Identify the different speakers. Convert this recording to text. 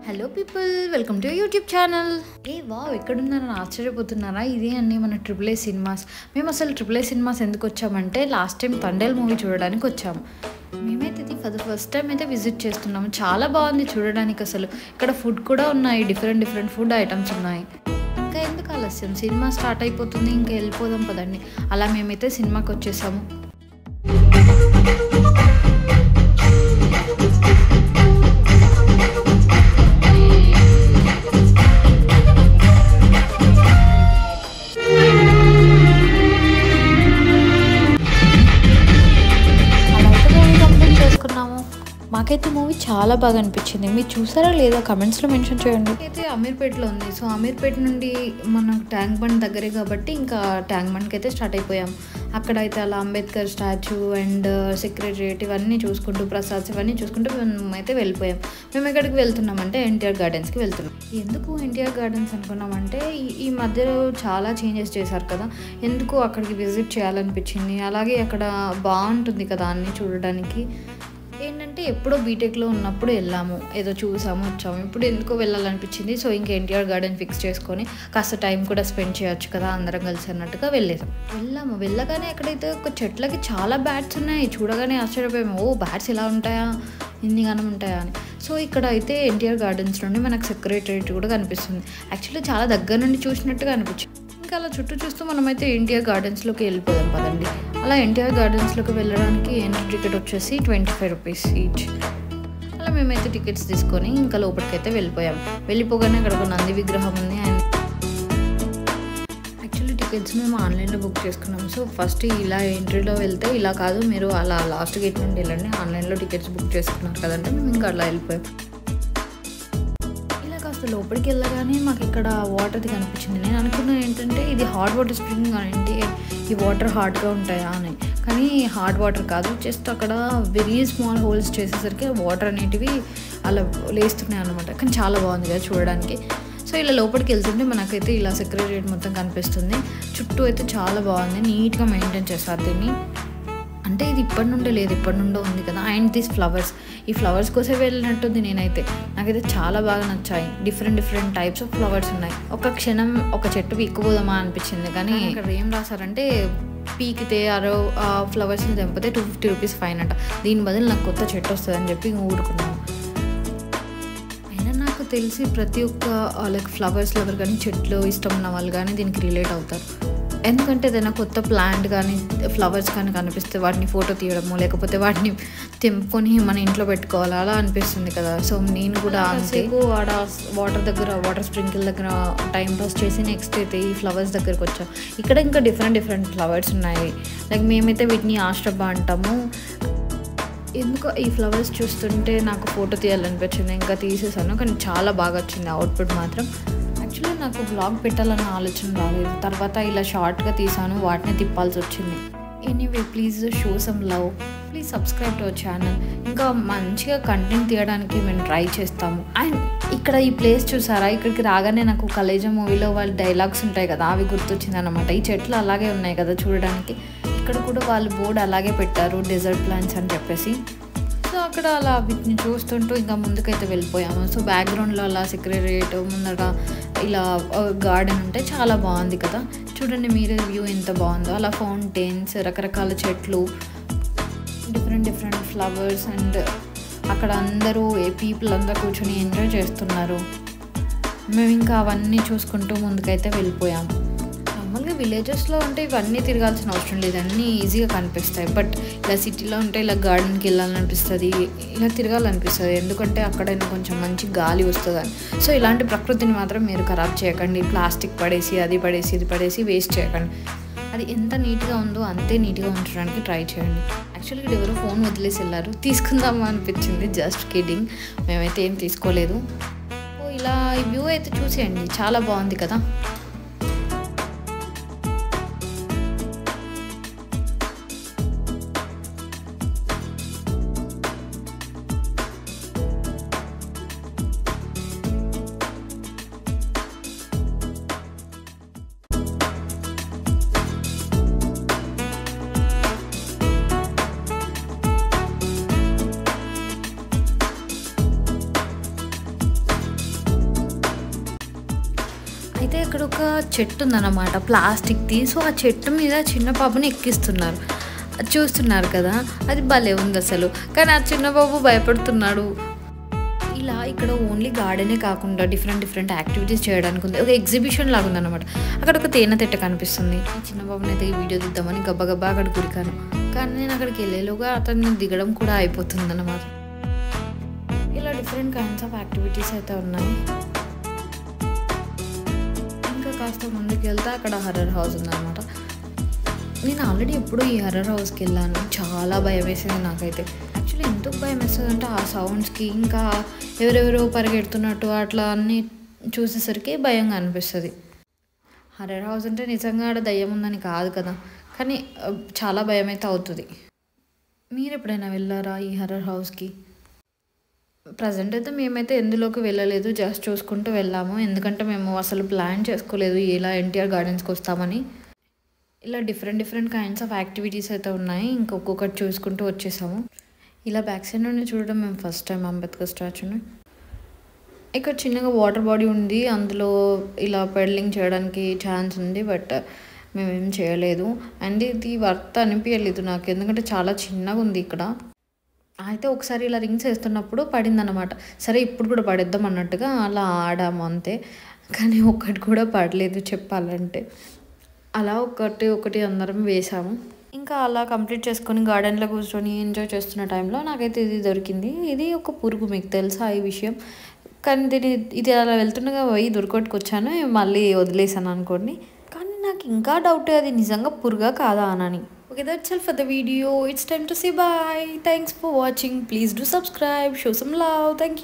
Speaker 1: Hello people, welcome to YouTube channel. Wow, ఎక్కడున్నారని ఆశ్చర్యపోతున్నారా? ఇదే అండి మన ట్రిపుల్ ఏ సినిమాస్. మేము అసలు ట్రిపుల్ ఏ సినిమాస్ ఎందుకు వచ్చామంటే లాస్ట్ టైం తండేల్ మూవీ చూడడానికి వచ్చాము. మేమైతే ఇది ఫస్ట్ టైం అయితే విజిట్ చేస్తున్నాము. చాలా బాగుంది చూడడానికి. అసలు ఇక్కడ ఫుడ్ కూడా ఉన్నాయి, డిఫరెంట్ ఫుడ్ ఐటమ్స్ ఉన్నాయి. ఇంకా ఎందుకు ఆలస్యం, సినిమా స్టార్ట్ అయిపోతుంది, ఇంకా వెళ్ళిపోదాం పదండి. అలా మేమైతే సినిమాకి వచ్చేసాము. మాకైతే మూవీ చాలా బాగా అనిపించింది. మీరు చూసారా లేదా కమెంట్స్లో మెన్షన్ చేయండి. అయితే అమీర్పేటలో ఉంది. సో అమీర్పేట నుండి మన ట్యాంక్ బండ్ దగ్గరే కాబట్టి ఇంకా ట్యాంక్ బండ్కి అయితే స్టార్ట్ అయిపోయాం. అక్కడ అయితే అలా అంబేద్కర్ స్టాచ్యూ అండ్ సెక్రటరియట్ ఇవన్నీ చూసుకుంటూ, ప్రసాద్స్ ఇవన్నీ చూసుకుంటూ మేమైతే వెళ్ళిపోయాం. మేము ఎక్కడికి వెళ్తున్నామంటే ఎన్టీఆర్ గార్డెన్స్కి వెళ్తున్నాం. ఎందుకు ఎన్టీఆర్ గార్డెన్స్ అనుకున్నామంటే ఈ మధ్యలో చాలా చేంజెస్ చేశారు కదా, ఎందుకు అక్కడికి విజిట్ చేయాలనిపించింది. అలాగే అక్కడ బాగుంటుంది కదా అన్నీ చూడడానికి. ఏంటంటే ఎప్పుడో బీటెక్లో ఉన్నప్పుడు వెళ్ళాము, ఏదో చూసాము వచ్చాము. ఇప్పుడు ఎందుకో వెళ్ళాలనిపించింది. సో ఇంకా ఎన్టీఆర్ గార్డెన్ ఫిక్స్ చేసుకొని కాస్త టైం కూడా స్పెండ్ చేయొచ్చు కదా అందరం కలిసి అన్నట్టుగా వెళ్ళాము. వెళ్ళగానే అక్కడైతే ఒక చెట్లకి చాలా బ్యాట్స్ ఉన్నాయి. చూడగానే ఆశ్చర్యపోయాము. బ్యాట్స్ ఇలా ఉంటాయా, ఇన్ని గానం ఉంటాయా అని. సో ఇక్కడ అయితే ఎన్టీఆర్ గార్డెన్స్ నుండి మనకు సెక్రటరియట్ కూడా కనిపిస్తుంది. యాక్చువల్లీ చాలా దగ్గర నుండి చూసినట్టుగా అనిపించింది. ఇంకా అలా చుట్టూ చూస్తూ మనమైతే ఎన్టీఆర్ గార్డెన్స్లోకి వెళ్ళిపోదాం పదండి. అలా ఎన్టీఆర్ గార్డెన్స్లోకి వెళ్ళడానికి ఎంట్రీ టికెట్ వచ్చేసి 25 రూపీస్ ఈచ్. అలా మేమైతే టికెట్స్ తీసుకొని ఇంకా లోపలికైతే వెళ్ళిపోయాం. వెళ్ళిపోగానే అక్కడ ఒక నంది విగ్రహం ఉంది. అండ్ యాక్చువల్లీ టికెట్స్ మేము ఆన్లైన్లో బుక్ చేసుకున్నాం. సో ఫస్ట్ ఇలా ఎంట్రీలో వెళ్తే ఇలా కాదు, మీరు అలా లాస్ట్ గేట్ నుండి వెళ్ళండి, ఆన్లైన్లో టికెట్స్ బుక్ చేసుకున్నారు కదంటే మేము ఇంకా అలా వెళ్ళిపోయాం. లోపలికి వెళ్ళగానే మాకు ఇక్కడ వాటర్ది కనిపించింది. నేను అనుకున్నాను ఏంటంటే ఇది హాట్ వాటర్ స్ప్రింగ్ అంటే ఈ వాటర్ హాట్గా ఉంటాయా అని, కానీ హాట్ వాటర్ కాదు, జస్ట్ అక్కడ వెరీ స్మాల్ హోల్స్ చేసేసరికి వాటర్ అనేటివి అలా లేస్తున్నాయి అనమాట. కానీ చాలా బాగుంది కదా చూడడానికి. సో ఇలా లోపలికి వెళ్తుంటే మనకైతే ఇలా సెక్రటరియట్ మొత్తం కనిపిస్తుంది. చుట్టూ అయితే చాలా బాగుంది, నీట్గా మెయింటైన్ చేస్తారు దీన్ని. అంటే ఇది ఇప్పటి నుండే లేదు, ఇప్పటి నుండో ఉంది కదా. అండ్ దీస్ ఫ్లవర్స్, ఈ ఫ్లవర్స్ కోసం వెళ్ళినట్టుంది. నాకైతే చాలా బాగా నచ్చాయి. డిఫరెంట్ టైప్స్ ఆఫ్ ఫ్లవర్స్ ఉన్నాయి. ఒక క్షణం ఒక చెట్టు పీక్కుపోదామా అనిపించింది, కానీ ఇక్కడ ఏం రాశారంటే పీకితే ఆ ఫ్లవర్స్ని తెంపితే 250 రూపీస్ ఫైన్ అంట. దీని బదులు నాకు కొత్త చెట్టు వస్తుందని చెప్పి ఊరుకున్నాను. అయినా నాకు తెలిసి ప్రతి ఒక్క లైక్ ఫ్లవర్స్ లవర్ కానీ చెట్లు ఇష్టం ఉన్న వాళ్ళు కానీ దీనికి రిలేట్ అవుతారు. ఎందుకంటే ఏదైనా కొత్త ప్లాంట్ కానీ ఫ్లవర్స్ కానీ కనిపిస్తే వాటిని ఫోటో తీయడము, లేకపోతే వాటిని తెంపుకొని మన ఇంట్లో పెట్టుకోవాలి అలా అనిపిస్తుంది కదా. సో నేను కూడా అంతసేపు ఆడ వాటర్ స్ప్రింకిల్ దగ్గర టైం పాస్ చేసి నెక్స్ట్ అయితే ఈ ఫ్లవర్స్ దగ్గరకు వచ్చాం. ఇక్కడ ఇంకా డిఫరెంట్ ఫ్లవర్స్ ఉన్నాయి. లైక్ మేమైతే వీటిని ఆస్ట్రబ్బా అంటాము. ఎందుకో ఈ ఫ్లవర్స్ చూస్తుంటే నాకు ఫోటో తీయాలనిపించింది, ఇంకా తీసేసాను. కానీ చాలా బాగా వచ్చింది అవుట్పుట్ మాత్రం. యాక్చువల్లీ నాకు వ్లాగ్ పెట్టాలన్న ఆలోచన రాలేదు. తర్వాత ఇలా షార్ట్గా తీసాను, వాటిని తిప్పాల్సి వచ్చింది. Anyway, please show some love, please subscribe to our channel. ఇంకా మంచిగా కంటెంట్ తీయడానికి మేము ట్రై చేస్తాము. అండ్ ఇక్కడ ఈ ప్లేస్ చూసారా, ఇక్కడికి రాగానే నాకు కలేజా మూవీలో వాళ్ళ డైలాగ్స్ ఉంటాయి కదా, అవి గుర్తొచ్చింది అనమాట. ఈ చెట్లు అలాగే ఉన్నాయి కదా చూడడానికి. ఇక్కడ కూడా వాళ్ళు బోర్డు అలాగే పెట్టారు, డెజర్ట్ ప్లాంట్స్ అని చెప్పేసి. సో అక్కడ అలా వీటిని చూస్తుంటూ ఇంకా ముందుకైతే వెళ్ళిపోయాము. సో బ్యాక్గ్రౌండ్లో అలా సెక్రటరియట్ ముందర ఇలా గార్డెన్ ఉంటే చాలా బాగుంది కదా. చూడండి మీరే వ్యూ ఎంత బాగుందో. అలా ఫౌంటైన్స్, రకరకాల చెట్లు, డిఫరెంట్ ఫ్లవర్స్. అండ్ అక్కడ అందరూ పీపుల్ అందరూ కూర్చొని ఎంజాయ్ చేస్తున్నారు. మేము ఇంకా అవన్నీ చూసుకుంటూ ముందుకైతే వెళ్ళిపోయాము. నార్మల్గా విలేజెస్లో ఉంటే ఇవన్నీ తిరగాల్సిన అవసరం లేదు, అన్నీ ఈజీగా కనిపిస్తాయి. బట్ ఇలా సిటీలో ఉంటే ఇలా గార్డెన్కి వెళ్ళాలనిపిస్తుంది, ఇలా తిరగాలనిపిస్తుంది. ఎందుకంటే అక్కడైనా కొంచెం మంచి గాలి వస్తుందని. సో ఇలాంటి ప్రకృతిని మాత్రం మీరు ఖరాబ్ చేయకండి. ప్లాస్టిక్ పడేసి అది పడేసి ఇది పడేసి వేస్ట్ చేయకండి. అది ఎంత నీట్గా ఉందో అంతే నీట్గా ఉంచడానికి ట్రై చేయండి. యాక్చువల్గా ఎవరో ఫోన్ వదిలేసి వెళ్ళారు, తీసుకుందామా అనిపించింది. జస్ట్ కిడ్డింగ్, మేమైతే ఏం తీసుకోలేదు. ఇలా ఈ వ్యూ అయితే చూసేయండి, చాలా బాగుంది కదా. అయితే ఇక్కడ ఒక చెట్టు ఉందన్నమాట ప్లాస్టిక్ది. సో ఆ చెట్టు మీద చిన్న పాపని ఎక్కిస్తున్నారు. చూస్తున్నారు కదా, అది భలే ఉంది అసలు. కానీ ఆ చిన్న బాబు భయపడుతున్నాడు. ఇలా ఇక్కడ ఓన్లీ గార్డెనే కాకుండా డిఫరెంట్ యాక్టివిటీస్ చేయడానికి ఉంది. ఒక ఎగ్జిబిషన్ లాగా ఉందన్నమాట. అక్కడ ఒక తేనె తిట్ట కనిపిస్తుంది. ఈ చిన్న బాబుని అయితే ఈ వీడియో తీద్దామని గబ్బా అక్కడ కురికాను. కానీ నేను అక్కడికి వెళ్ళేలోగా అతన్ని దిగడం కూడా అయిపోతుంది అన్నమాట. ఇలా డిఫరెంట్ కైండ్స్ ఆఫ్ యాక్టివిటీస్ అయితే ఉన్నాయి. ఇంకా కాస్త ముందుకు వెళ్తే అక్కడ హర్రర్ హౌస్ ఉందన్నమాట. నేను ఆల్రెడీ ఎప్పుడూ ఈ హర్రర్ హౌస్కి వెళ్ళాను. చాలా భయం వేసింది నాకైతే. యాక్చువల్లీ ఎందుకు భయం వేస్తుంది అంటే ఆ సౌండ్స్కి, ఇంకా ఎవరెవరో పరిగెడుతున్నట్టు అట్లా అన్నీ చూసేసరికి భయంగా అనిపిస్తుంది. హర్రర్ హౌస్ అంటే నిజంగా ఆడ దయ్యం ఉందని కాదు కదా, కానీ చాలా భయం అయితే అవుతుంది. మీరు ఎప్పుడైనా వెళ్ళారా ఈ హర్రర్ హౌస్కి? ప్రజెంట్ అయితే మేమైతే ఎందులోకి వెళ్ళలేదు, జస్ట్ చూసుకుంటూ వెళ్ళాము. ఎందుకంటే మేము అసలు ప్లాన్ చేసుకోలేదు ఇలా ఎన్టీఆర్ గార్డెన్స్కి వస్తామని. ఇలా డిఫరెంట్ కైండ్స్ ఆఫ్ యాక్టివిటీస్ అయితే ఉన్నాయి. ఇంకొకటి చూసుకుంటూ వచ్చేసాము. ఇలా బ్యాక్ సైడ్ నుండి చూడడం మేము ఫస్ట్ టైం అంబేద్కర్ స్టాచ్యూని. ఇక్కడ చిన్నగా వాటర్ బాడీ ఉంది, అందులో ఇలా పెడలింగ్ చేయడానికి ఛాన్స్ ఉంది, బట్ మేమేం చేయలేదు. అండ్ ఇది వర్త్ అనిపించలేదు నాకు, ఎందుకంటే చాలా చిన్నగా ఉంది ఇక్కడ. అయితే ఒకసారి ఇలా రింగ్స్ వేస్తున్నప్పుడు పడిందన్నమాట. సరే ఇప్పుడు కూడా పడేద్దాం అన్నట్టుగా అలా ఆడాము అంతే, కానీ ఒక్కటి కూడా పడలేదు చెప్పాలంటే. అలా ఒకటి అందరం వేసాము. ఇంకా అలా కంప్లీట్ చేసుకొని గార్డెన్లో కూర్చొని ఎంజాయ్ చేస్తున్న టైంలో నాకైతే ఇది దొరికింది. ఇది ఒక పురుగు, మీకు తెలుసా ఈ విషయం? కానీ ఇది అలా వెళ్తుండగా పోయి దొరకొట్టుకొచ్చాను, మళ్ళీ వదిలేసాను అనుకోండి. కానీ నాకు ఇంకా డౌట్ అది నిజంగా పురుగా కాదా అని. Okay, that's all for the video. It's time to say bye. Thanks for watching. Please do subscribe, show some love. Thank you.